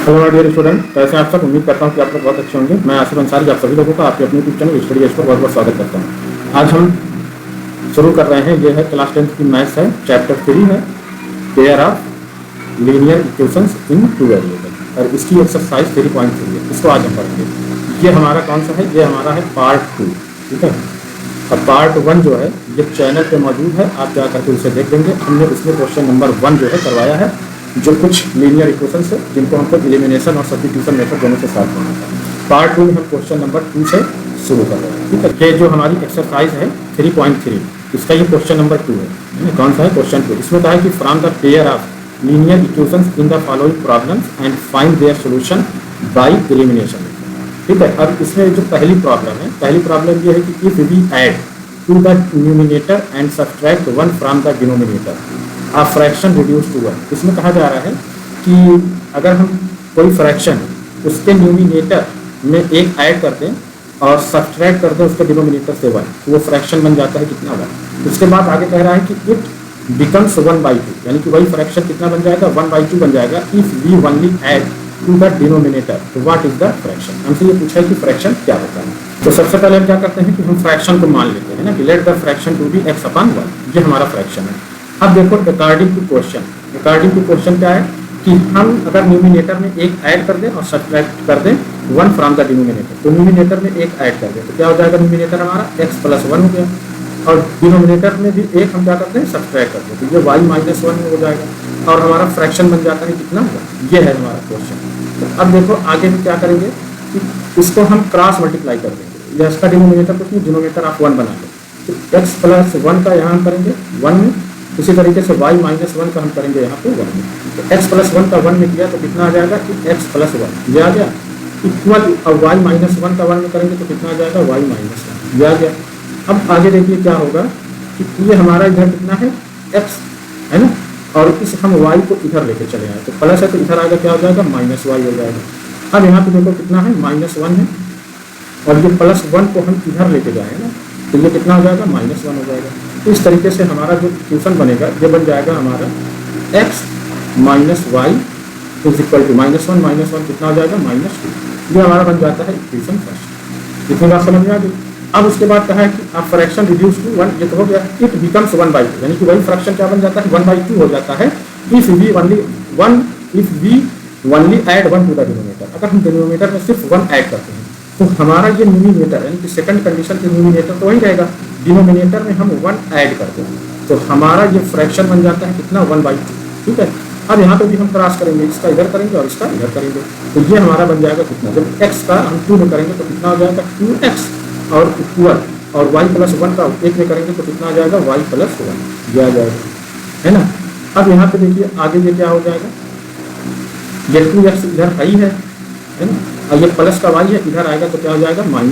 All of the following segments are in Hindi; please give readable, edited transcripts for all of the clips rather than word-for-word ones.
हेलो माय डियर स्टूडेंट, कैसे हैं आप सब। उम्मीद करता हूं कि आप लोग बहुत अच्छे होंगे। मैं आसिफ अंसारी आप सभी लोगों का आपके अपने YouTube channel study as per बहुत बहुत स्वागत करता हूं। आज हम शुरू कर रहे हैं, ये है क्लास 10 की मैथ्स है, चैप्टर 3 है, pair of linear equations in two variable, और इसकी एक्सरसाइज 3.3 है। इसको आज हम पढ़ेंगे। ये हमारा कौन सा है? ये हमारा है पार्ट 2, ठीक है। और पार्ट 1 जो है ये चैनल पे मौजूद है, आप जा करके उसे देख लेंगे। हमने उसमें क्वेश्चन नंबर 1 जो है करवाया है, जो कुछ लीनियर इक्वेशंस है जिनको हमको एलिमिनेशन और सब्स्टिट्यूशन मेथड दोनों से सॉल्व करना था। पार्ट 2 में हम क्वेश्चन नंबर 2 से शुरू कर रहे हैं, ठीक है। ये जो हमारी एक्सरसाइज है 3.3, इसका ये क्वेश्चन नंबर 2 है। कौन सा है? क्वेश्चन 2। इसमें कहा है कि from the pair of linear equations in the following problems and find their solution by elimination, ठीक है। अब इसमें जो पहली प्रॉब्लम ये है कि if we add to the numerator and subtract 1 from the denominator a fraction reduce to 1। इसमें कहा जा रहा है कि अगर हम कोई फ्रैक्शन उसके न्यूमिनेटर में एक ऐड कर दें और सब्ट्रैक्ट कर दें उसके डिनोमिनेटर से 1, तो वो फ्रैक्शन बन जाता है कितना 1। उसके बाद आगे कह रहा है कि इट बिकम्स 1/2, यानी कि वही फ्रैक्शन कितना बन जाएगा? 1/2 बन जाएगा। If we only add to the denominator, तो व्हाट इज द फ्रैक्शन? हमसे ये पूछा है कि फ्रैक्शन क्या होता है। तो सबसे पहले हम क्या करते हैं कि हम फ्रैक्शन को मान लेते हैं ना, कि let the fraction to be x/1। ये हमारा फ्रैक्शन है। अब देखो अकॉर्डिंग टू क्वेश्चन क्या है कि हम अगर न्यूमिनेटर में एक ऐड कर दें और सब्ट्रैक्ट कर दें 1 फ्रॉम द डिनोमिनेटर, तो न्यूमिनेटर में एक ऐड कर दें तो क्या हो जाएगा? न्यूमिनेटर हमारा x+1 हो गया, और डिनोमिनेटर में भी एक हम क्या करते हैं? सब्ट्रैक्ट करते हैं, तो ये y-1 हो जाएगा और हमारा फ्रैक्शन बन जाता है कितना होगा? ये है हमारा क्वेश्चन। तो अब देखो आगे हम क्या करेंगे कि इसको हम क्रॉस मल्टीप्लाई कर देंगे। या इसका डिनोमिनेटर कुछ नहीं, डिनोमिनेटर आप 1 बना लो, तो x+1 का यहाँ हम करेंगे 1 में, इसी तरीके से y-1 का हम करेंगे यहाँ पे 1 में। तो x+1 का 1 में किया तो कितना आ जाएगा कि x+1 ये आ गया इक्वल, और y-1 का 1 में करेंगे तो कितना आ जाएगा? y-1 ये आ गया। अब आगे देखिए क्या होगा कि ये हमारा इधर कितना है? x है ना, और इस हम y को इधर लेके चले आए तो प्लस है, तो इधर आएगा क्या हो जाएगा? -y हो जाएगा। अब यहाँ पे देखो कितना है? -1 है, और ये +1 को हम इधर लेके जाए ना, तो ये कितना हो जाएगा? -1 हो जाएगा। तो इस तरीके से हमारा जो इक्वेशन बनेगा ये बन जाएगा हमारा x - y is equal to -1 कितना हो जाएगा? -2। ये हमारा बन जाता है इक्वेशन फर्स्ट। इतनी बात समझ में आ गई। अब उसके बाद कहा है कि आप फ्रैक्शन रिड्यूस टू 1, ये तो हो गया। इट बिकम्स 1/2, यानी कि वही फ्रैक्शन क्या बन जाता है? 1/2 हो जाता है। If we only add 1 to the denominator, अगर हम डिनोमिनेटर में सिर्फ 1 ऐड करते हैं तो हमारा ये न्यूमिनेटर यानी कि सेकंड कंडीशन के न्यूमिनेटर तो वही रहेगा, डिनोमिनेटर में हम 1 ऐड करते हैं तो हमारा ये फ्रैक्शन बन जाता है कितना? 1/2, ठीक है। अब यहाँ पे भी हम क्रॉस करेंगे, इसका इधर करेंगे और इसका इधर करेंगे, तो ये हमारा बन जाएगा कितना? जब x का हम 2 में करेंगे तो कितना हो जाएगा? 2x, और इक्वल, और y+1 का 1 में करेंगे तो कितना आ जाएगा? y+1 ये आ जाएगा, है ना। अब यहाँ पे देखिए आगे ये क्या हो जाएगा? ये 2x इधर है ना, और ये प्लस का y है, इधर आएगा तो क्या हो जाएगा? -y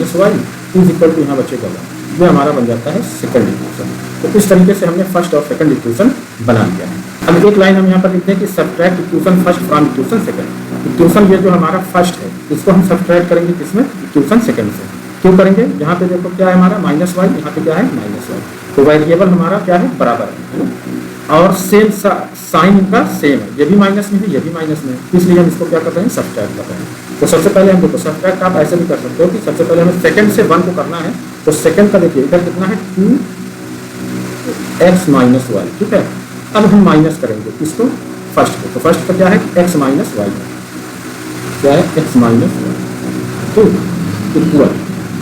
इज इक्वल टू यहाँ बचेगा 1। ये हमारा बन जाता है सेकंड इक्वेशन। तो इस तरीके से हमने फर्स्ट और सेकंड इक्वेशन बना लिया है। अब एक लाइन हम यहाँ पर लिखते हैं कि subtract equation first from equation second. Equation ये जो हमारा फर्स्ट है इसको हम सब्ट्रैक्ट करेंगे किसमें? इक्वेशन सेकंड से। क्यों करेंगे? यहाँ पे देखो क्या है हमारा? -y, यहाँ पे क्या है? -y। तो वेरिएबल हमारा क्या है? बराबर है ना, और सेम साइन इनका सेम है, ये भी माइनस में है, ये भी माइनस में है, इसलिए हम इसको क्या कर रहे हैं? सब्ट्रैक्ट कर रहे हैं। तो सबसे पहले हम देखो सब्ट्रैक्ट आप ऐसे भी कर सकते हो कि सबसे पहले हमें सेकंड से 1 को करना है, तो सेकंड का देखिए इधर कितना है? 2x - y, ठीक है। अब हम माइनस करेंगे इसको फर्स्ट को, तो फर्स्ट का क्या है? x - y, क्या है? x - y, तो इक्वल।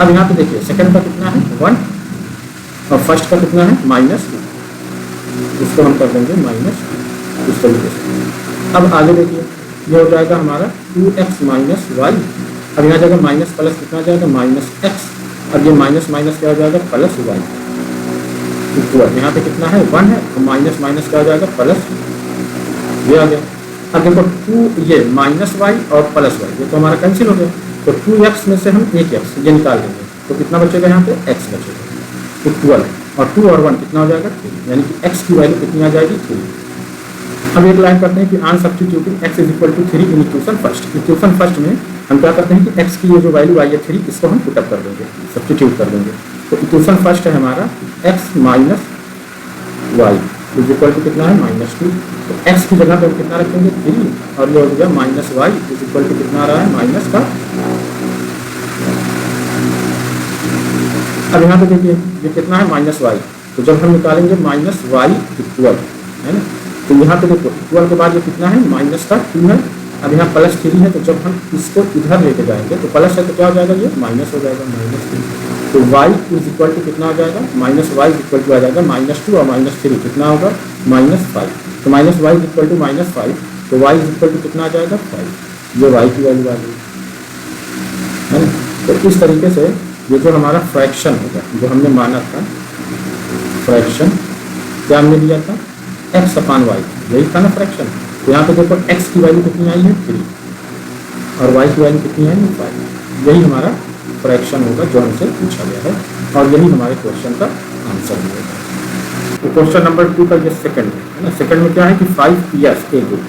अब यहाँ पे देखिए सेकंड का कितना है? 1, और फर्स्ट का कितना है? -2, इसको हम कर देंगे माइनस इस तरीके से। अब आगे देखिए ये हो जाएगा हमारा 2x - y, अब यहाँ जाएगा माइनस प्लस कितना जाएगा? -x, अब ये माइनस माइनस क्या हो जाएगा? +y इक्वल, यहाँ पे कितना है? 1 है, तो माइनस माइनस क्या हो जाएगा? प्लस, ये आ गया। अब देखो 2 ये -y और +y ये तो हमारा कैंसिल हो गया, तो 2x में से हम 1x ये निकाल देंगे तो कितना बचेगा? यहाँ पे x बचेगा इक्वल, और 2 और 1 कितना हो जाएगा? 3, यानी कि x की वैल्यू कितनी आ जाएगी? 3। अब एक लाइन करते हैं कि on substituting x is equal to 3 in equation first. Equation first में हम क्या करते हैं कि x की ये जो वैल्यू आई है 3, इसको हम पुटअप कर देंगे, सब्स्टिट्यूट कर देंगे। तो इक्वेशन फर्स्ट है हमारा x - y is equal to कितना है -2। तो x की जगह पे हम कितना रखेंगे 3 और ये हो गया -y इज इक्वल टू कितना आ रहा है माइनस का। अब यहाँ पे देखिए ये कितना है -y, तो जब हम निकालेंगे -y इक्वल है ना, तो यहाँ पे देखो इक्वल के बाद ये कितना है -2 है। अब यहाँ +3 है, तो जब हम इसको इधर लेके जाएंगे तो प्लस है तो क्या हो जाएगा ये माइनस हो जाएगा -3। तो y इज इक्वल टू कितना हो जाएगा -y इज इक्वल टू आ जाएगा -2 और -3 कितना होगा -5। तो -y इज इक्वल टू -5, तो y इज इक्वल टू कितना आ जाएगा 5। ये y की वैल्यू आ गई है ना। तो इस तरीके से ये जो हमारा फ्रैक्शन होगा जो हमने माना था, फ्रैक्शन क्या हमने लिया था x/y, यही था ना फ्रैक्शन। तो यहाँ पे देखो x की वैल्यू कितनी आई है 3 और y की वैल्यू कितनी आई है 5। यही हमारा फ्रैक्शन होगा जो हमसे पूछा गया है और यही हमारे क्वेश्चन का आंसर होगा। तो क्वेश्चन नंबर 2 का ये सेकंड है ना। सेकंड में क्या है कि 5 years ago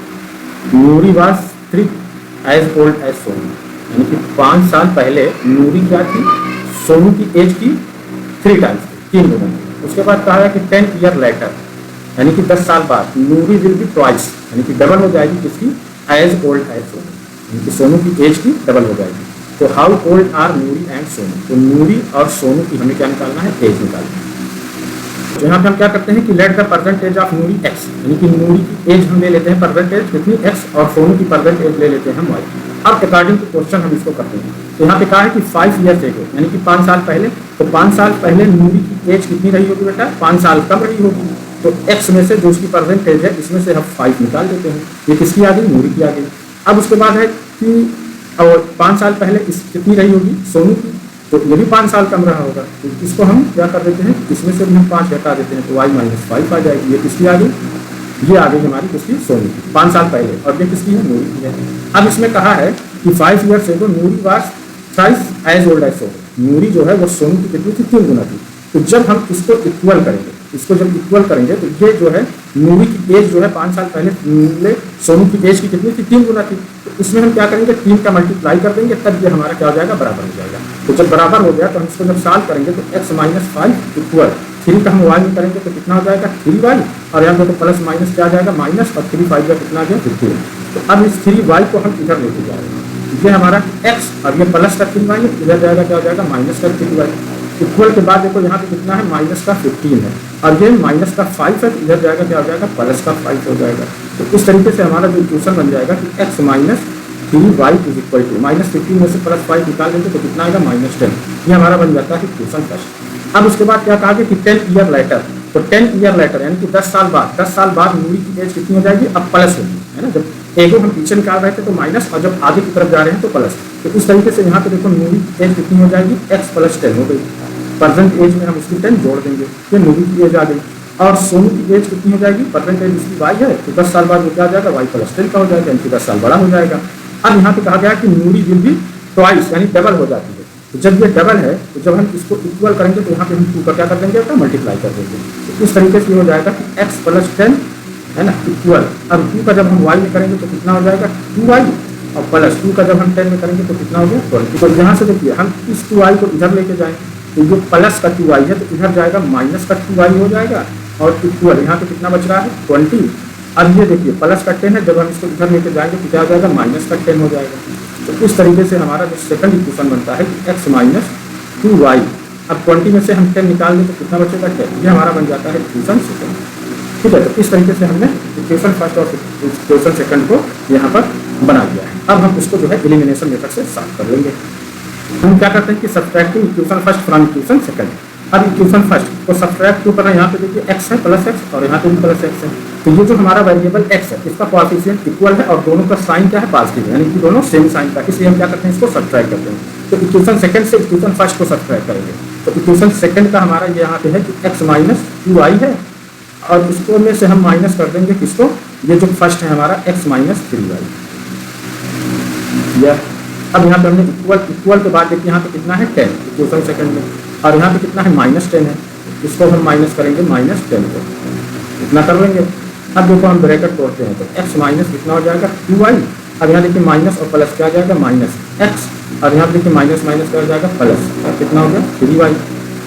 Noori was 3 as old as Sonu, यानी कि 5 साल पहले नूरी क्या थी, सोनू की एज की 3 टाइम्स 3 गुना। उसके बाद कहा है कि 10 years later यानी कि 10 साल बाद नूरी विल बी ट्वाइस, यानी कि डबल हो जाएगी किसकी एज ओल्ड एज सोनू, यानी कि सोनू की एज की डबल हो जाएगी। तो how old are Noori and Sonu, तो नूरी और सोनू की हमें क्या निकालना है एज निकालना है। तो यहाँ पे हम क्या करते हैं कि let the percentage of Noori x, यानी कि नूरी की एज हम ले लेते हैं परसेंटेज कितनी x और सोनू की परसेंटेज ले लेते हैं हम y। अब अकॉर्डिंग टू क्वेश्चन हम इसको करते हैं। तो यहाँ पे कहा है कि 5 years ago यानी कि 5 साल पहले, तो 5 साल पहले नूरी की एज कितनी रही होगी बेटा 5 साल कम रही होगी। तो x में से जो उसकी परसेंटेज है इसमें से हम 5 निकाल देते हैं। ये किसकी आ गई नूरी की आ गई। अब उसके बाद है कि और 5 साल पहले इस कितनी रही होगी सोनू की, तो ये भी 5 साल कम रहा होगा। तो इसको हम क्या कर देते हैं इसमें से भी हम 5 हटा देते हैं, तो y -5 आ जाएगी। ये किसकी आ गई, ये आ गई हमारी किसकी सोनू की 5 साल पहले, और ये किसकी है नूरी की है। अब इसमें कहा है कि 5 years ago Noori was thrice as old as Sonu, Noori जो है वो सोनू की कितनी थी 3 गुना थी। तो जब हम इसको इक्वल करेंगे, इसको जब इक्वल करेंगे तो ये जो है नूरी की एज जो है 5 साल पहले सोनू की एज की कितनी थी 3 गुना थी। तो इसमें हम क्या करेंगे 3 का मल्टीप्लाई कर देंगे, तब ये हमारा क्या हो जाएगा बराबर हो जाएगा। तो जब बराबर हो गया तो हम इसको जब सॉल्व करेंगे तो x -5 इक्वल 3 का हम y में करेंगे तो कितना हो जाएगा 3y, और यहाँ पे तो प्लस माइनस क्या आ जाएगा माइनस, और 3 5 का कितना आ गया 15। तो अब इस 3y को हम इधर लेके जाएंगे, ये हमारा x और ये प्लस का 3y है, इधर जाएगा क्या हो जाएगा माइनस का 3y। इक्वल के बाद देखो यहाँ पे कितना है माइनस का 15 है, और ये माइनस का 5 है, इधर जाएगा क्या हो जाएगा प्लस का 5 हो जाएगा। तो इस तरीके से हमारा जो इक्वेशन बन जाएगा कि x -3y is equal to -15 में से +5 निकाल देंगे तो कितना आएगा -10। ये हमारा बन जाता है इक्वेशन फर्स्ट। अब उसके बाद क्या कहा गया कि 10 years later, तो 10 years later यानी कि 10 साल बाद नूरी की एज कितनी हो जाएगी अब प्लस होगी, है ना। जब एगो हम पीछे निकाल रहे थे तो माइनस, और जब आगे की तरफ जा रहे हैं तो प्लस। तो इस तरीके से यहाँ पे देखो नूरी की एज कितनी हो जाएगी x + 10 हो गई, प्रेजेंट एज में हम उसकी 10 जोड़ देंगे, ये नूरी की एज आ गई। और सोनू की एज कितनी हो जाएगी, प्रेजेंट एज उसकी y है, तो 10 साल बाद वो क्या आ जाएगा y + 10 का हो जाएगा, यानी कि 10 साल बड़ा हो जाएगा। अब यहाँ पे कहा गया कि नूरी विल बी ट्वाइस यानी डबल हो जाती है। तो जब ये डबल है तो जब हम इसको इक्वल करेंगे तो यहाँ पे हम 2 का क्या कर देंगे अपना मल्टीप्लाई कर देंगे। तो इस तरीके से हो जाएगा कि x + 10 है ना इक्वल, अब 2 का जब हम y में करेंगे तो कितना हो जाएगा 2y, और प्लस 2 का जब हम 10 में करेंगे तो कितना हो गया 20। तो यहाँ से देखिए हम इस 2y को इधर लेके जाएँ तो जो प्लस का 2y है तो इधर जाएगा माइनस का 2y हो जाएगा, और इक्वल यहाँ पे कितना बच रहा है 20। अब ये देखिए प्लस का 10 है, जब हम इसको इधर लेके जाएंगे तो क्या हो जाएगा माइनस का 10 हो जाएगा। तो इस तरीके से हमारा जो सेकंड इक्वेशन बनता है कि x - 2y, अब 20 में से हम 10 निकाल दें तो कितना बचेगा 10, ये हमारा बन जाता है इक्वेशन सेकंड। ठीक है, तो इस तरीके से हमने इक्वेशन फर्स्ट और इक्वेशन सेकंड को यहाँ पर बना दिया है। अब हम उसको जो है एलिमिनेशन मेथड से सॉल्व कर लेंगे। हम क्या करते हैं कि subtracting equation first from equation second. अब इक्वेशन फर्स्ट को सब्ट्रैक्ट क्यों करना है, यहाँ पे देखिए x है +x और यहाँ पे भी +x है। तो ये जो हमारा वेरिएबल x है इसका कोएफिशिएंट इक्वल है और दोनों का साइन क्या है पॉजिटिव, यानी कि दोनों सेम साइन का, इसलिए हम क्या करते हैं इसको सब्ट्रैक्ट करते हैं। तो इक्वेशन सेकंड से इक्वेशन फर्स्ट को सब्ट्रैक्ट करेंगे। तो इक्वेशन सेकंड का हमारा ये यहाँ पे है कि x - 2y है, और इसको में से हम माइनस कर देंगे किसको, ये जो फर्स्ट है हमारा x - 3y। अब यहाँ पे हमने इक्वल के बाद देखिए यहाँ पे कितना है 10 इक्वेशन सेकंड में, और यहाँ पे कितना है -10 है, इसको हम माइनस करेंगे -10 को इतना कर लेंगे। अब देखो हम ब्रैकेट तोड़ते हैं तो x माइनस कितना हो जाएगा 2y, अब यहाँ देखिए माइनस और प्लस क्या आ जाएगा -x, और यहाँ देखिए माइनस माइनस क्या हो जाएगा प्लस, और कितना हो गया 3y।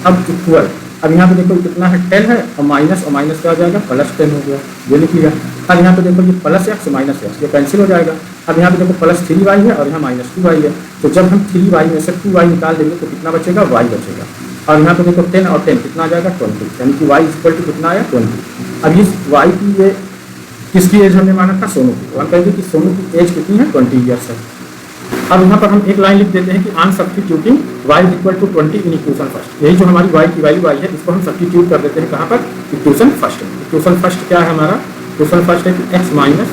अब इक्वल अब यहाँ पे देखो कितना है 10 है, और माइनस क्या हो जाएगा, प्लस 10 हो गया, ये लिख लिया। अब यहाँ पे देखो ये प्लस एक्स माइनस एक्स, ये कैंसिल हो जाएगा। अब यहाँ पे देखो प्लस 3y है और यहाँ माइनस 2y है, तो जब हम 3y में से 2y निकाल देंगे तो कितना बचेगा, y बचेगा। और यहाँ पे देखो 10 और 10 कितना आ जाएगा, 20, यानी कि y इक्वल टू कितना आया, 20। अब इस y की ये किसकी एज हमने माना था, सोनू की, तो हम कहेंगे कि सोनू की एज कितनी है, 20 ईयर्स है। अब यहाँ पर हम एक लाइन लिख देते हैं कि on substituting y equal to 20 in equation first. यही जो हमारी y की वैल्यू आई है इसको हम सब्स्टिट्यूट कर देते हैं कहाँ पर, इक्वेशन फर्स्ट। इक्वेशन फर्स्ट क्या है हमारा, इक्वेशन फर्स्ट है कि x minus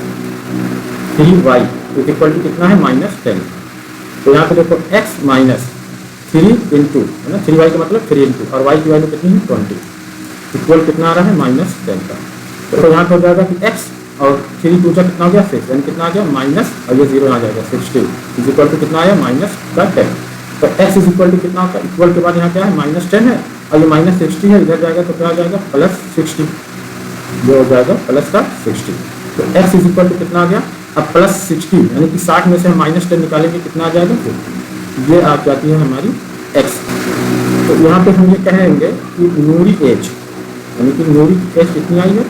3y equal to कितना है, -10। तो यहाँ पे देखो x माइनस 3 इंटू है ना, 3y का मतलब 3 इंटू, और y की वैल्यू कितनी है, 20, इक्वल कितना आ रहा है, -10 का। तो यहाँ पे हो जाएगा कि x और 3 2 कितना हो गया, 6, यानी कितना आ गया माइनस, और ये 0 आ जाएगा, 60 इज इक्वल टू कितना आया, -10। तो x इज इक्वल टू कितना होगा, इक्वल के बाद यहाँ क्या है, -10 है, और ये -60 है, इधर जाएगा तो क्या हो जाएगा, +60, ये हो जाएगा प्लस का 60। तो x इज इक्वल टू कितना आ गया, अब +60, यानी कि 60 में से हम -10 निकालेंगे कितना आ जाएगा, 50। ये आ जाती है हमारी x। तो यहाँ पे हम ये कहेंगे कि नूरी एज, यानी कि नूरी की एज कितनी आई है,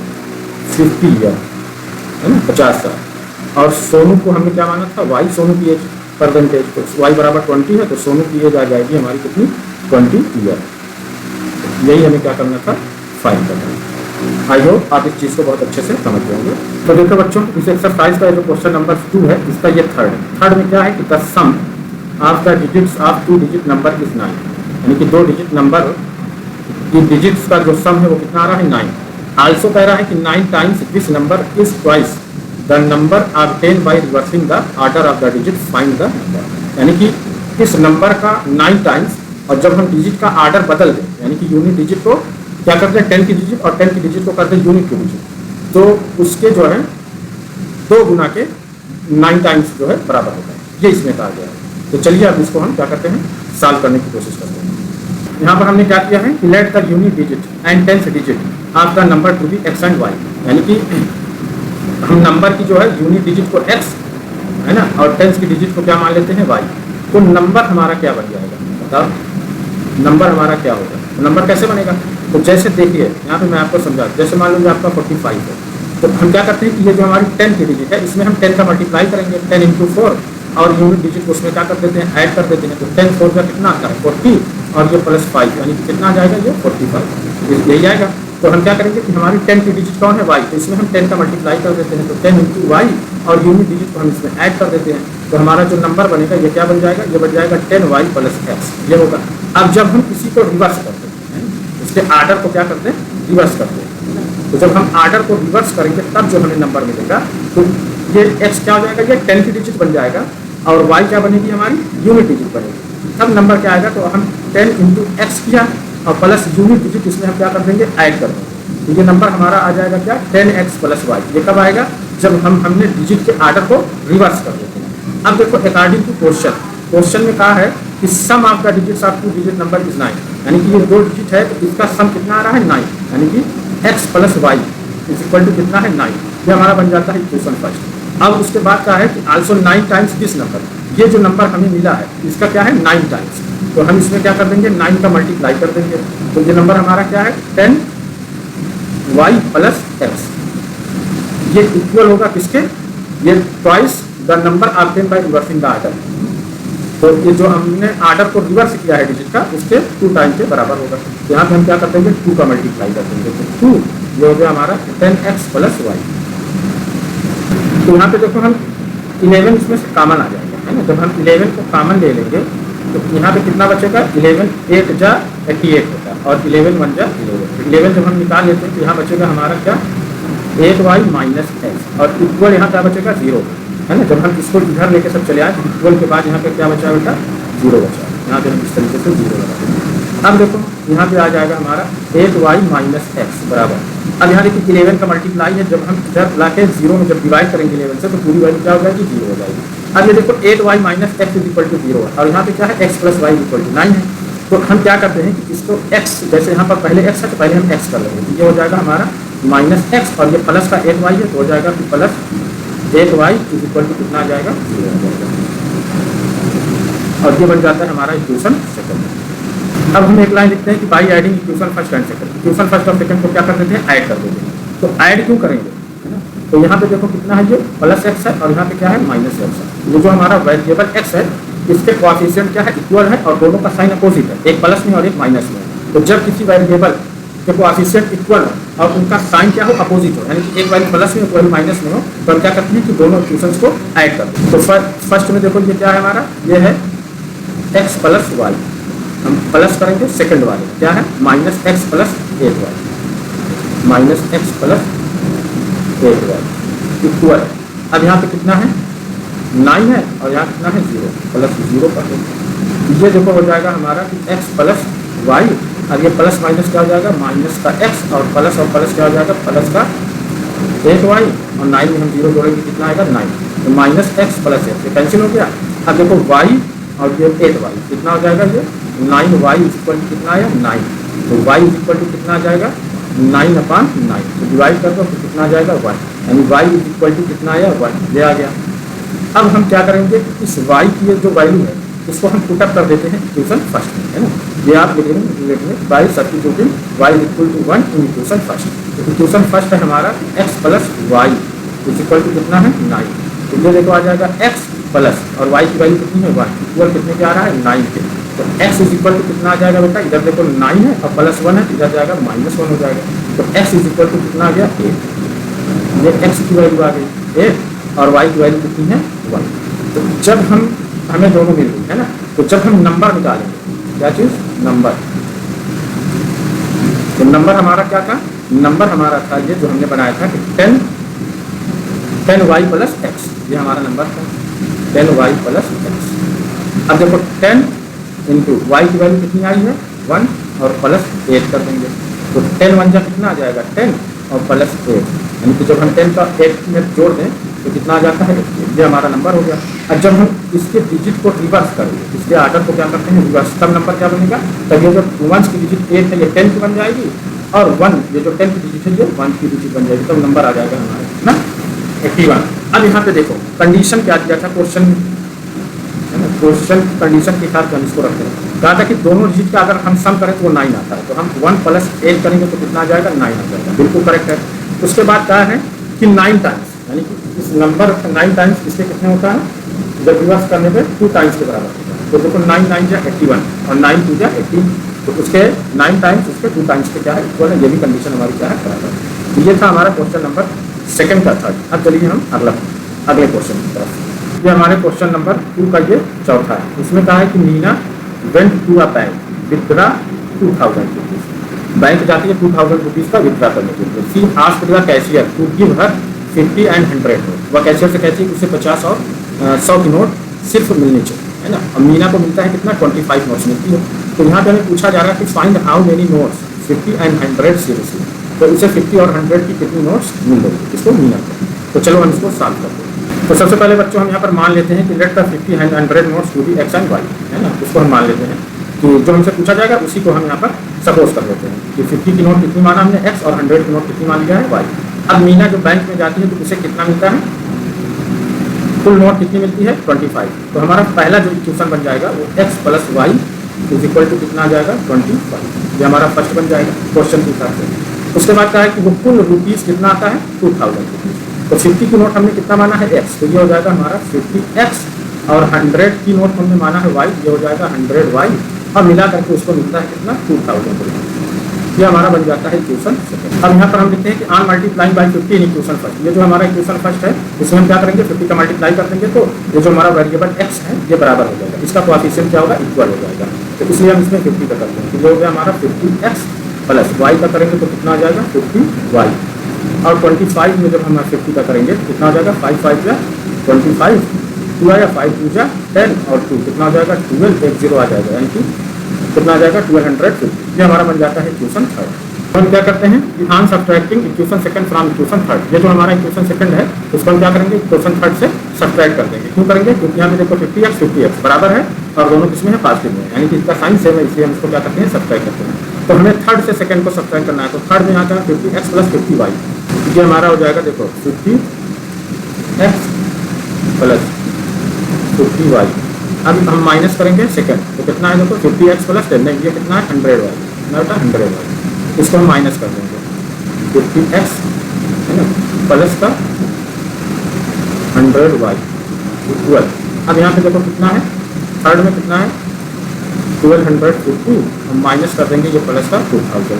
50 ईयर है ना, 50 साल। और सोनू को हमने क्या माना था, y सोनू की एज परसेंटेज, तो y बराबर 20 है, तो सोनू की एज आ जाएगी हमारी कितनी, 20 ईयर। यही हमें क्या करना था, फाइंड करना है। आई होप आप इस चीज़ को बहुत अच्छे से समझ जाएंगे। तो देखो बच्चों, इस एक्सरसाइज का जो क्वेश्चन नंबर 2 है, इसका ये थर्ड में क्या है कि the sum of the digits of 2 digit number is 9, यानी कि 2 डिजिट नंबर की डिजिट्स का जो सम है वो कितना आ रहा है, 9। आल्सो कह रहा है कि 9 times this number is twice the number obtain by reversing the order of the digit, find the number. यानी कि इस नंबर का 9 टाइम्स, और जब हम डिजिट का ऑर्डर बदल दें, यानी कि यूनिट डिजिट को क्या करते हैं, 10 की डिजिट, और 10 की डिजिट को करते हैं यूनिट की डिजिट, तो उसके जो है 2 गुना के 9 टाइम्स जो है बराबर होता है, ये इसमें कहा गया है। तो चलिए अब इसको हम क्या करते हैं, सॉल्व करने की कोशिश करते हैं। यहाँ पर हमने क्या किया है, let the unit digit and 10th digit of the number to be x and y, यानी कि हम नंबर की जो है यूनिट डिजिट को x है ना, और 10th की डिजिट को क्या मान लेते हैं, y। तो नंबर हमारा क्या बन जाएगा, बताओ नंबर हमारा क्या होगा, नंबर कैसे बनेगा। तो जैसे देखिए यहाँ पे मैं आपको समझा, जैसे मान लीजिए आपका 45 है, तो हम क्या करते हैं कि ये जो हमारी 10 की डिजिट है, इसमें हम 10 का मल्टीप्लाई करेंगे, 10 इंटू 4, और यूनिट डिजिट को उसमें क्या कर देते हैं, ऐड कर देते हैं। तो 10 4 का कितना आता है, 40, और ये +5, यानी कि कितना आ जाएगा, ये 45, यही आएगा। तो हम क्या करेंगे कि हमारी 10 की डिजिट कौन है, y, तो इसमें हम 10 का मल्टीप्लाई कर देते हैं, तो 10 इंटू y, और यूनिट डिजिट को हम इसमें ऐड कर देते हैं। तो हमारा जो नंबर बनेगा ये क्या बन जाएगा, ये बन जाएगा 10y + x, ये होगा। अब जब हम इसी को रिवर्स करते हैं, इसके आर्डर को क्या करते हैं, रिवर्स करते हैं, तो जब हम आर्डर को रिवर्स करेंगे तब जो हमें नंबर मिलेगा, तो ये x क्या हो जाएगा, ये 10 की डिजिट बन जाएगा, और y क्या बनेगी, हमारी यूनिट डिजिट बनेगी। तब नंबर क्या आएगा, तो हम 10 इंटू एक्स किया, और प्लस यूनिट डिजिट इसमें हम क्या कर देंगे, ऐड कर देंगे। तो ये नंबर हमारा आ जाएगा क्या, 10x + y। ये कब आएगा, जब हमने डिजिट के आर्डर को रिवर्स कर देते हैं। अब देखो अकॉर्डिंग टू क्वेश्चन में कहा है कि sum of the digits of 2 digit number is 9, यानी कि ये 2 डिजिट है, तो इसका सम कितना आ रहा है, 9, यानी कि x + y is equal to कितना है, 9। ये हमारा बन जाता है इक्वेशन फर्स्ट। अब उसके बाद क्या है कि आल्सो 9 टाइम्स दिस नंबर, ये जो नंबर हमें मिला है इसका क्या है, 9 टाइम्स, तो हम इसमें क्या कर देंगे, 9 का मल्टीप्लाई कर देंगे। तो ये नंबर हमारा क्या है, 10y + x, ये इक्वल होगा किसके, ये twice the number obtain by reversing the order. तो ये जो हमने आर्डर को रिवर्स किया है डिजिट का, उसके 2 टाइम के बराबर होगा। तो यहाँ पे हम क्या कर देंगे, 2 का मल्टीप्लाई कर देंगे, तो 2 ये हो गया हमारा 10x + y। तो यहाँ पे देखो हम 11 इसमें से कॉमन आ जाएगा, है ना। जब हम 11 को कॉमन ले लेंगे तो यहाँ पे कितना बचेगा, 11 8 जा 88 होता है, और 11 1 जा 11 जब हम निकाल लेते हैं तो यहाँ बचेगा हमारा क्या, 8y - x, और इक्वल यहाँ क्या बचेगा, 0, है ना। जब हम इसको इधर लेके सब चले आए तो इक्वल के बाद यहाँ पे क्या बचा बेटा, 0 बचा। यहाँ पे हम इस तरीके से 0 लगा देंगे। अब देखो यहाँ पे आ जाएगा हमारा 8y - x बराबर, अब यहाँ देखिए 11 का मल्टीप्लाई है, जब हम इधर ला के 0 में जब डिवाइड करेंगे 11 से तो पूरी वैल्यू क्या हो जाएगी, 0 हो जाएगी। अब ये देखो 8y - x = 0 है, और यहाँ पे क्या है, x + y = 9 है। तो हम क्या करते हैं कि इसको x, जैसे यहाँ पर पहले x है तो पहले हम x कर लेंगे, तो ये हो जाएगा हमारा -x, और ये प्लस का 8y है तो हो जाएगा कि +8y = कितना आ जाएगा, 0 हो जाएगा। और ये बन जाता है हमारा इक्वेशन सेकंड। अब हम एक लाइन लिखते हैं कि by adding equation first and second, equation first और सेकंड को क्या कर देते हैं, ऐड कर देते हैं। तो ऐड क्यों करेंगे, है ना। तो यहाँ पे देखो कितना है, ये प्लस एक्स है और यहाँ पे क्या है, माइनस एक्स है। ये जो हमारा वेरिएबल एक्स है इसके कोएफिशिएंट क्या है, इक्वल है और दोनों का साइन अपोजिट है, एक प्लस में और एक माइनस में। तो जब किसी वेरिएबल के कोएफिशिएंट इक्वल हो और उनका साइन क्या हो, अपोजिट हो, यानी कि एक वैल्यू प्लस में एक वैल्यू माइनस में हो, तो हम क्या करते हैं कि दोनों इक्वेशंस को ऐड करते हैं। तो फर्स्ट में देखो ये क्या है हमारा, ये है एक्स प्लस वाई, हम प्लस करेंगे सेकंड वाले क्या है, minus x plus 8y, minus x plus 8y equal. अब यहाँ पे कितना है, 9 है और यहाँ कितना है, 0, प्लस 0 कर देंगे। ये देखो हो जाएगा हमारा कि एक्स प्लस वाई, अब ये प्लस माइनस क्या हो जाएगा, माइनस का एक्स और प्लस क्या हो जाएगा, प्लस का 8y और 9 में हम 0 जोड़ेंगे कितना आएगा, 9। तो minus x plus x cancel हो गया। अब देखो y और ये 8y कितना हो जाएगा, ये 9y इक्वल टू कितना आया, 9। तो y इक्वल टू कितना आ जाएगा, 9/9। तो डिवाइड कर दो तो कितना आ जाएगा, 1, यानी y इक्वल टू कितना आया, 1, ये आ गया। अब हम क्या करेंगे, इस y की जो वैल्यू है इसको हम पुटअप कर देते हैं इक्वेशन फर्स्ट में, है ना। ये आप लिखेंगे by substituting y equal to 1 in equation first. तो इक्वेशन फर्स्ट है हमारा x plus Y equal to कितना है, 9। तो ये देखो आ जाएगा x प्लस और y की वैल्यू कितनी है, 1 इक्वल कितने के आ रहा है, 9 के। तो x इक्वल टू कितना आ जाएगा बेटा, इधर देखो 9 है और प्लस 1 है, इधर जाएगा -1 हो जाएगा। तो x इक्वल टू कितना आ गया, 8। ये x की वैल्यू आ गई 8 और y की वैल्यू कितनी है, 1। तो जब हमें दोनों मिल गई, है ना। तो जब हम नंबर निकालेंगे, क्या चीज़, नंबर। तो नंबर हमारा क्या था, नंबर हमारा था ये जो हमने बनाया था कि 10y प्लस एक्स, ये हमारा नंबर था 10y प्लस एक्स। अब देखो 10 इंटू वाई की वैल्यू कितनी आई है, 1 और प्लस 8 कर देंगे। तो 10 1 जा कितना आ जाएगा, 10 और प्लस 8, यानी कि जब हम 10 का 8 में जोड़ दें तो कितना आ जाता है, ये हमारा नंबर हो गया। अब जब हम इसके डिजिट को रिवर्स करेंगे, इसके आर्डर को क्या करते हैं, रिवर्स, तब नंबर क्या बनेगा, तब ये जो 1 की डिजिट 8 है ये 10 की बन जाएगी और 1 ये जो 10 की डिजिट है ये 1 की डिजिट बन जाएगी, तब नंबर आ जाएगा हमारा ना 81। अब यहाँ पे देखो कंडीशन क्या दिया था क्वेश्चन में, है ना। क्वेश्चन कंडीशन के हिसाब से हम इसको रखते हैं, कहा था कि दोनों डिजिट का अगर हम सम करें तो वो 9 आता है। तो हम 1 प्लस 8 करेंगे तो कितना आ जाएगा, 9 आ जाएगा, बिल्कुल करेक्ट है। उसके बाद क्या है कि 9 टाइम्स, यानी कि इस नंबर 9 टाइम्स इससे कितने होता है, जब रिवर्स करने पे 2 टाइम्स के बराबर होता है। तो देखो 9 9 जा 81 और 9 2 जा 18, तो उसके 9 टाइम्स उसके 2 टाइम्स के क्या है, इक्वल है। ये भी कंडीशन हमारी क्या है, बराबर। तो ये था हमारा क्वेश्चन नंबर सेकंड का था। अब चलिए हम अगले क्वेश्चन की तरफ। ये हमारे क्वेश्चन नंबर 2 का ये चौथा है। इसमें कहा है कि Meena went to a bank withdraw 2000 rupees, bank जाती है 2000 रुपीज का विथड्रा करने के लिए। She asked the cashier to give her 50 and 100 note. वह कैशियर से कहती है कि उसे 50 और 100 की नोट सिर्फ मिलनी चाहिए, है ना। और मीना को मिलता है कितना, 25 नोट्स मिलती है। तो यहाँ पे हमें पूछा जा रहा है कि find how many notes 50 and 100 सीरीजली। तो इसे 50 और 100 की कितनी नोट्स मिल रही, इसको मीना को। तो चलो हम इसको सॉल्व करते हैं। तो सबसे पहले बच्चों हम यहाँ पर मान लेते हैं कि let the 50 and 100 notes to be X and Y, है ना। उसको हम मान लेते हैं कि जो हमसे पूछा जाएगा उसी को हम यहाँ पर सपोज कर लेते हैं कि 50 की नोट कितनी माना हमने एक्स और 100 की नोट कितनी मान लिया है वाई। अब मीना जो बैंक में जाती है तो उसे कितना मिलता है, कुल नोट कितनी मिलती है, 25। तो हमारा पहला जो इक्वेशन बन जाएगा वो X plus Y is equal to कितना आ जाएगा, 25। ये हमारा फर्स्ट बन जाएगा क्वेश्चन के हिसाब से। उसके बाद क्या है कि वो कुल रुपीज़ कितना आता है, 2000 रुपीज़। तो 50 की नोट हमने कितना माना है, एक्स, तो ये हो जाएगा हमारा 50x और 100 की नोट हमने माना है वाई, ये हो जाएगा 100y और मिला करके उसको मिलता है कितना, 2000 रुपीज़। ये हमारा बन जाता है इक्वेशन सेकंड। अब यहाँ पर हम लिखते हैं कि on multiplying by 50 in equation first. ये जो हमारा इक्वेशन फर्स्ट है इसमें हम क्या करेंगे, 50 का मल्टीप्लाई कर देंगे तो ये जो हमारा वेरिएबल x है ये बराबर हो जाएगा, इसका कोएफिशिएंट क्या होगा, इक्वल हो जाएगा। तो इसलिए हम इसमें 50 का करते हैं। तो ये हो गया हमारा 50x प्लस y का करेंगे तो कितना आ जाएगा, 50y और 25 में जब हम 50 का करेंगे तो कितना हो जाएगा, 5 5 जा 25, 2 आया 5 2 जा 10 और 2 कितना हो जाएगा, 12, 1 0 आ जाएगा, यानी कि कितना आ जाएगा, 1250। ये हमारा बन जाता है इक्वेशन थर्ड। हम क्या करते हैं कि on subtracting equation second from equation third, ये जो हमारा इक्वेशन सेकंड है उसको हम क्या करेंगे, इक्वेशन थर्ड से सब्ट्रैक्ट कर देंगे। क्यों करेंगे, क्योंकि यहाँ पे देखो 50x बराबर है और दोनों किसमें है, पॉजिटिव में, यानी कि इसका साइन सेम है, इसलिए हम इसको क्या करते हैं, सब्ट्रैक्ट करते हैं। तो हमें थर्ड से सेकंड को सब्ट्रैक्ट करना है। तो थर्ड में यहाँ का 50x प्लस 50y, ये हमारा हो जाएगा देखो 50x प्लस 50y अब हम माइनस करेंगे सेकंड, तो कितना है देखो 50x प्लस 10, नहीं ये कितना है 100y, कितना बेटा 100y, इसको हम माइनस कर देंगे 50x है ना प्लस का 100y इक्वल, अब यहाँ पे देखो कितना है थर्ड में कितना है 1250, हम माइनस कर देंगे ये प्लस का 2000,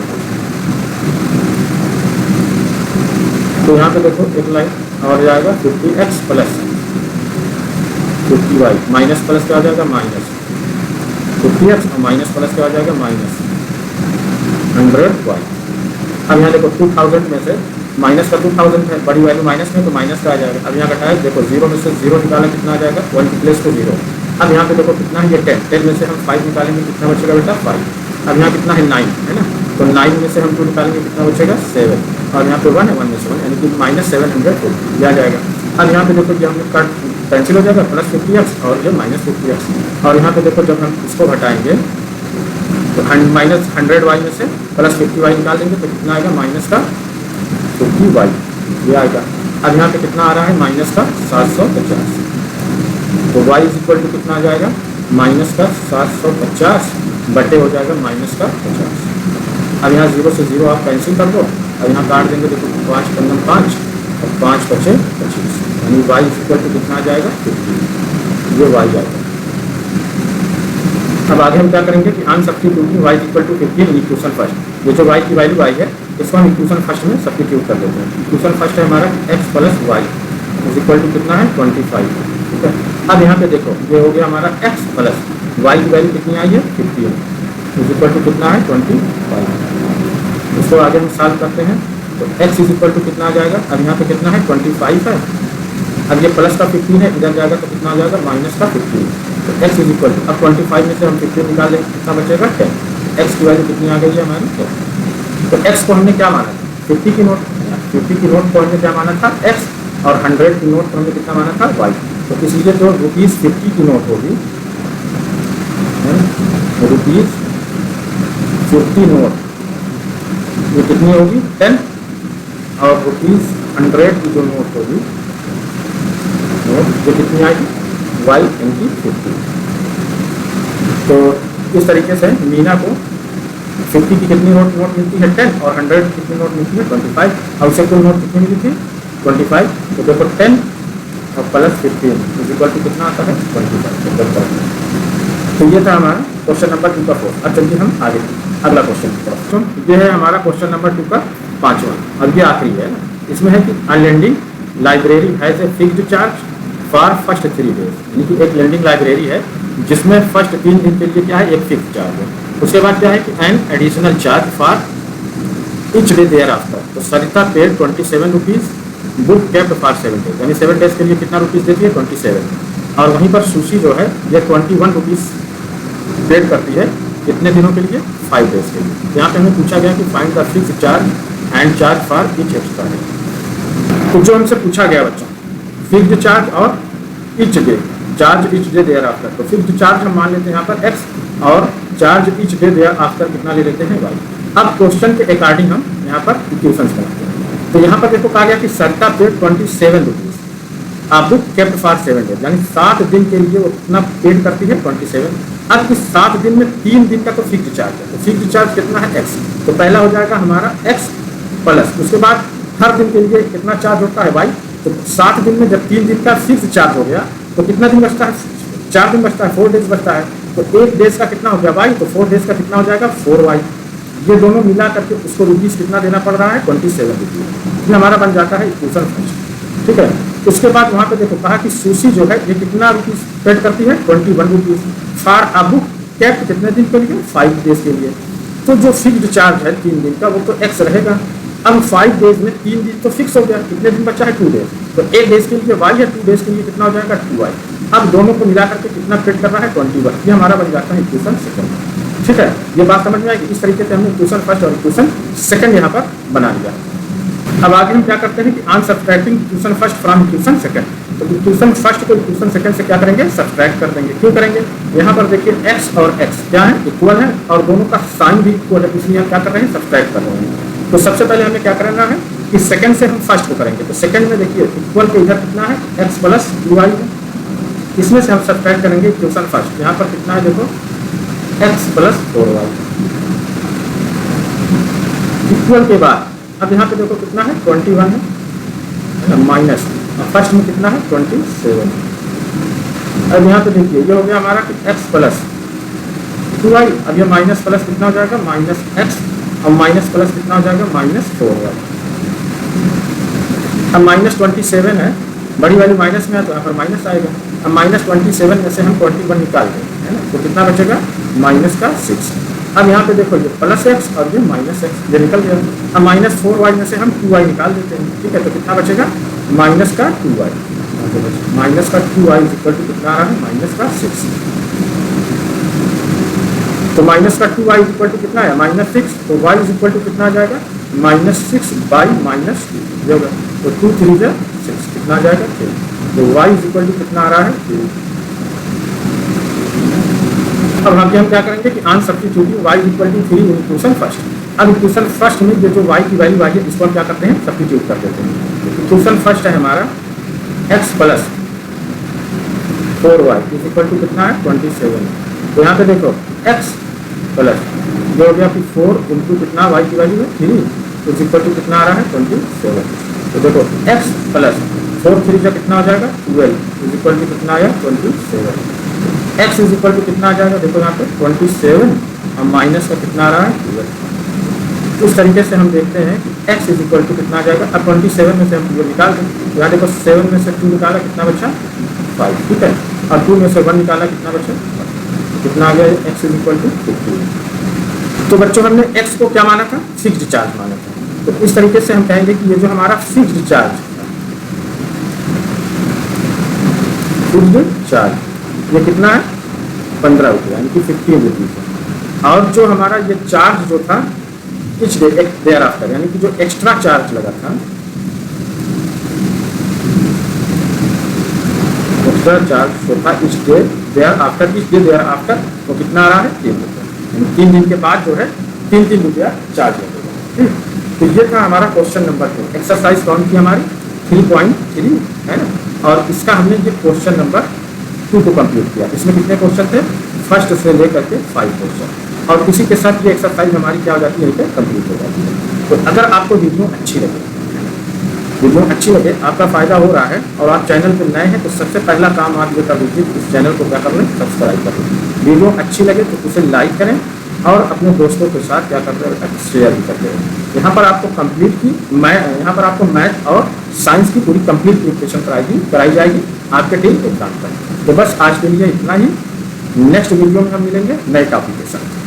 तो यहाँ पे देखो एक लाइन और जाएगा 50x plus 50y, minus plus क्या आ जाएगा माइनस 50x और माइनस प्लस क्या आ जाएगा माइनस 100y। अब यहाँ देखो 2000 में से माइनस का 2000 है, बड़ी वैल्यू माइनस में तो माइनस का आ जाएगा। अब यहाँ घटाया देखो 0 में से 0 निकाला कितना आ जाएगा 1 प्लस टू 0। अब यहाँ पे देखो कितना है ये 10 में से हम 5 निकालेंगे कितना बचेगा बेटा 5। अब यहाँ कितना है 9 है ना, तो 9 में से हम 2 निकालेंगे कितना बचेगा 7, और यहाँ पे 1 है 1 में से 1 यानी कि माइनस 700 आ जाएगा। अब यहाँ पे देखो ये हमने कट कैंसिल हो जाएगा प्लस 50x और ये माइनस 50x, और यहाँ पे देखो जब हम इसको घटाएंगे तो माइनस 100y में से प्लस 50y निकाल देंगे तो कितना आएगा माइनस का 50y ये आएगा। अब यहाँ पे कितना आ रहा है माइनस का 750, तो y इज इक्वल टू कितना आ जाएगा माइनस का 750 बटे हो जाएगा माइनस का 50। अब यहाँ 0 से 0 आप कैंसिल कर दो, अब यहाँ काट देंगे देखो 5 पंगम 5 और 5 बचे 25, यानी y इज इक्वल टू कितना आ जाएगा 50, ये y आएगा। अब आगे हम क्या करेंगे कि on substituting y equal to 15 equation first, ये जो y की वैल्यू आई है इसको हम इक्वेशन फर्स्ट में सब्स्टिट्यूट कर देते हैं। इक्वेशन फर्स्ट है हमारा x plus Y is equal to कितना है 25, ठीक है। अब यहाँ पे देखो ये हो गया हमारा x प्लस वाई की वैल्यू कितनी आई है 15 इज इक्वल टू कितना है 25। इसको आगे हम सॉल्व करते हैं तो x इज इक्वल टू कितना आ जाएगा, अब यहाँ पे कितना है 25 है, अब ये प्लस का 15 है इधर जाएगा तो कितना आ जाएगा माइनस का 15, तो x इज इक्वल टू अब 25 में से हम 15 निकाल लेंगे कितना बचेगा 10, x की वैल्यू कितनी आ गई है हमारी 10। तो x को हमने क्या माना था 50 की नोट, 50 की नोट को हमने क्या माना था x, और 100 की नोट को हमने कितना माना था y। तो इसलिए जो ₹50 की नोट होगी ₹50 नोट ये कितनी होगी 10, और ₹100 की जो नोट होगी नोट ये कितनी आएगी y यानी 50। तो इस तरीके से मीना को 50 की कितनी नोट मिलती है 10, और 100 की कितनी नोट मिलती है 25, और उसे कुल नोट कितनी मिली थी 25। तो देखो 10 और प्लस 15 इज इक्वल टू कितना आता है 25। तो ये था हमारा क्वेश्चन नंबर 2 का 4। अब चलिए हम आगे अगला क्वेश्चन की तरफ। तो ये है हमारा क्वेश्चन नंबर 2 का 5वां, और ये आखिरी है ना। इसमें है कि a lending library has a fixed charge for first 3 days, यानी कि एक लेंडिंग लाइब्रेरी है जिसमें फर्स्ट 3 दिन के लिए क्या है एक फिक्स चार्ज है। उसके बाद क्या है कि an additional charge for each day thereafter. तो Sarita paid 27 rupees, book kept for 7 days, यानी 7 डेज के लिए कितना रुपीज़ देती है 27, और वहीं पर सुशी जो है ये 21 रुपीज़ पेड करती है कितने दिनों के लिए 5 डेज के लिए। यहाँ पे हमें पूछा गया कि find the fix charge and charge for each extra day. तो जो हमसे पूछा गया बच्चा फिक्स्ड चार्ज और each day charge each day thereafter, तो फिक्स्ड चार्ज हम मान लेते हैं यहाँ पर x, और charge each day thereafter कितना ले लेते हैं y। अब क्वेश्चन के अकॉर्डिंग हम यहाँ पर इक्वेशंस बनाते हैं। तो यहाँ पर देखो कहा गया कि सरिता पेड 27 रुपीज़, आप बुक केप्ट फॉर 7 डेज, यानी 7 दिन के लिए वो कितना पेड करती है 27। अब इस 7 दिन में 3 दिन का तो फिक्स्ड चार्ज है, तो फिक्स्ड चार्ज कितना है x, तो पहला हो जाएगा हमारा x प्लस, उसके बाद हर दिन के लिए कितना चार्ज होता है y। तो 7 दिन में जब 3 दिन का फिक्स चार्ज हो गया तो कितना दिन बचता है 4 दिन बचता है, 4 डेज बचता है। तो 1 डेज का कितना हो गया y, तो 4 डेज का कितना हो जाएगा 4y। ये दोनों मिला करके उसको रुपीज़ कितना देना पड़ रहा है 27 रुपीज़, ये हमारा बन जाता है इक्वेशन फर्स्ट, ठीक है। उसके बाद वहाँ पे देखो कहा कि सुशी जो है ये कितना रुपीज़ पेड करती है 21 rupees for a book kept कितने दिन के लिए 5 डेज के लिए। तो जो फिक्स्ड चार्ज है 3 दिन का वो तो x रहेगा। अब 5 डेज में 3 दिन तो फिक्स हो गया, कितने दिन बचा है 2 डेज, तो 1 डेज के लिए y है, 2 डेज के लिए कितना हो जाएगा 2y। अब दोनों को मिला करके कितना पेड कर रहा है 21, ये हमारा बन जाता है इक्वेशन सेकंड, ठीक है। ये बात समझ में आएगी। इस तरीके से हमने इक्वेशन फर्स्ट और इक्वेशन सेकंड यहाँ पर बना लिया। अब आगे हम क्या करते हैं कि on subtracting equation first from equation second, तो इक्वेशन फर्स्ट को इक्वेशन सेकंड से क्या करेंगे सब्सट्रैक्ट कर देंगे। क्यों करेंगे, यहाँ पर देखिए x और x क्या है इक्वल है, और दोनों का साइन भी इक्वल है, इसलिए हम क्या कर रहे हैं सब्सट्रैक्ट कर रहे हैं। तो सबसे पहले हमें क्या करना है कि सेकंड से हम फर्स्ट को करेंगे। तो सेकंड में देखिए इक्वल के इधर कितना है x प्लस 2y है, इसमें से हम सब्ट्रैक्ट करेंगे इक्वेशन फर्स्ट। यहाँ पर कितना है देखो, x प्लस 4y इक्वल के बाद अब यहाँ पे देखो कितना है 21 है ना, माइनस फर्स्ट में कितना है 27। अब यहाँ पे देखिए ये हो गया हमारा कि x प्लस 2y। अब ये माइनस प्लस कितना हो जाएगा, माइनस x, और माइनस प्लस कितना हो जाएगा, माइनस 4y। अब माइनस 27 है, बड़ी वाली माइनस में है तो यहाँ पर माइनस आएगा। अब माइनस 27 में से हम 21 निकाल दें, है ना, तो कितना बचेगा, माइनस का 6। अब यहाँ पे देखो ये प्लस x और ये माइनस x, ये निकल गया। अब माइनस 4y में से हम 2y निकाल देते हैं, ठीक है, तो कितना बचेगा, माइनस का 2y। माइनस का 2y इक्वल टू कितना आ रहा है, माइनस का 6। तो माइनस का 2y इक्वल टू कितना है, माइनस 6। तो y इक्वल टू कितना आ जाएगा, माइनस 6 बाई माइनस 2 होगा। तो 2 3 जा 6 कितना आ जाएगा, 3। तो y इक्वल टू कितना आ रहा है, 3। अब हम क्या करेंगे कि on substituting y equal to 3 in equation first. अब इक्वेशन फर्स्ट में जो y की वैल्यू आई है इसको हम क्या करते हैं, सब्स्टिट्यूट कर देते हैं। इक्वेशन फर्स्ट है हमारा x plus 4y equal to कितना है, 27। तो यहाँ पे देखो x प्लस जो हो गया फिर 4 इंटू कितना y की वैल्यू है 3, तो इक्वल टू कितना आ रहा है, 27। तो देखो x प्लस 4 3 का कितना हो जाएगा, 12 इक्वल टू कितना आया, 27। x इज इक्वल टू कितना आ जाएगा, देखो यहाँ पे 27 और माइनस का कितना आ रहा है, 12। इस तरीके से हम देखते हैं कि x इज इक्वल टू कितना आ जाएगा। अब 27 में से हम 2 निकाल दें, यहाँ देखो 7 में से 2 निकाला कितना बचा, 5, ठीक है, और 2 में से 1 निकाला कितना बचा, कितना आ गया, x इज इक्वल टू 15। तो बच्चों हमने x को क्या माना था, फिक्स्ड चार्ज माना था। तो इस तरीके से हम कहेंगे कि ये जो हमारा फिक्स्ड चार्ज ये कितना है, 15 रुपये, यानी कि 15 रुपीज़। और जो हमारा ये चार्ज जो था इच देयर आफ्टर, यानी कि जो एक्स्ट्रा चार्ज लगा था, एक्स्ट्रा चार्ज जो था इच डे देयर आफ्टर, वो कितना आ रहा है, 3 रुपये। 3 दिन के बाद जो है 3 रुपया चार्ज लगेगा। तो ये था हमारा क्वेश्चन नंबर 2। एक्सरसाइज कौन की हमारी 3.3 है ना, और इसका हमने ये क्वेश्चन नंबर 2 को कंप्लीट किया। इसमें कितने क्वेश्चन थे, फर्स्ट से लेकर के 5 क्वेश्चन, और इसी के साथ ये एक्सरसाइज हमारी क्या हो जाती है, कंप्लीट हो जाती है। तो अगर आपको वीडियो अच्छी लगे, आपका फ़ायदा हो रहा है और आप चैनल पर नए हैं, तो सबसे पहला काम आप ये कर लीजिए, इस चैनल को क्या कर लें, सब्सक्राइब कर लें। वीडियो अच्छी लगे तो उसे लाइक करें और अपने दोस्तों के साथ क्या करते हैं, शेयर भी करते हैं। यहाँ पर आपको मैथ और साइंस की पूरी कंप्लीट प्रिपरेशन कराई जाएगी आपके टीम एग्जाम पर। तो बस आज के लिए इतना ही। नेक्स्ट वीडियो में हम मिलेंगे नए टॉपिक के साथ।